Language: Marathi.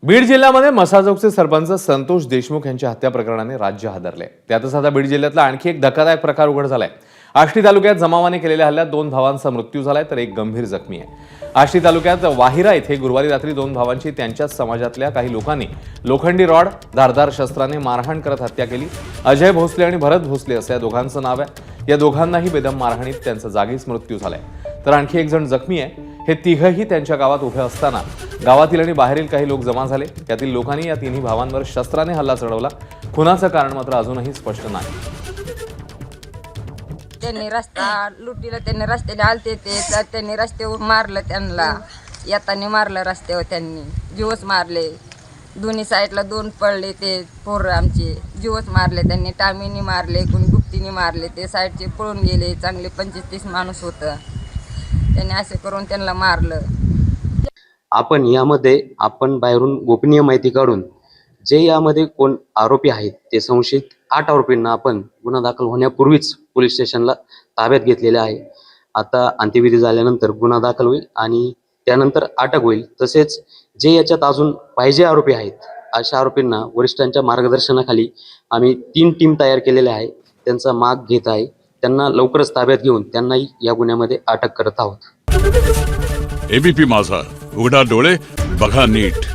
बीड जिल्ह्यामध्ये मसाजोगचे सरपंच संतोष देशमुख यांच्या हत्या प्रकरणाने राज्य हादरले। त्यातच आता बीड जिल्ह्यातला आणखी एक धक्कादायक प्रकार उघड झालाय। आष्टी तालुक्यात जमावाने केलेल्या हल्ल्यात 2 भावांचा मृत्यू झालाय तर एक गंभीर जखमी आहे। आष्टी तालुक्यात वाहिरा येथे गुरुवारी रात्री 2 भावांची त्यांच्याच समाजातल्या काही लोकांनी लोखंडी रॉड, धारदार शस्त्राने मारहाण करत हत्या केली। अजय भोसले आणि भरत भोसले असं या दोघांचं नाव आहे। या दोघांनाही बेदम मारहाणीत त्यांचा जागीच मृत्यू झालाय तर आणखी एक जण जखमी आहे। हे तिघही त्यांच्या गावात उभे असताना गावातील आणि बाहेरील काही लोक जमा झाले। त्यातील लोकांनी या तिन्ही भावांवर शस्त्राने हल्ला चढवला। खुनाचं कारण मात्र अजूनही स्पष्ट नाही। त्यांनी रस्ता लुटीला, त्यांनी रस्त्याने आलते ते त्यांनी रस्त्यावर मारलं, त्यांना येताना मारलं, रस्त्यावर त्यांनी जीवच मारले। दोन्ही साईडला 2 पडले ते पोरं आमचे, जीवच मारले त्यांनी। टामीने मारले, कोणी गुप्तीने मारले, ते साईडचे पळून गेले। चांगले 25-30 माणूस होतं, त्यांनी असे करून त्यांना मारलं। आपण बाहेरून गोपनीय माहिती काढून जे यामध्ये कोण आरोपी आहेत ते संशयित 8 आरोपींना आपण गुन्हा दाखल होण्यापूर्वीच पोलीस स्टेशनला ताब्यात घेतलेले आहे। आता अंत्यविधी झाल्यानंतर गुन्हा दाखल होईल आणि त्यानंतर अटक होईल। तसेच जे याच्यात अजून पाहिजे आरोपी आहेत अशा आरोपींना वरिष्ठांच्या मार्गदर्शनाखाली आम्ही 3 टीम तयार केलेल्या आहे, त्यांचा माग घेत आहे। त्यांना लवकरच ताब्यात घेऊन त्यांनाही या गुन्ह्यामध्ये अटक करत आहोत। एबीपी माझा, उघडा डोळे बघा नीट।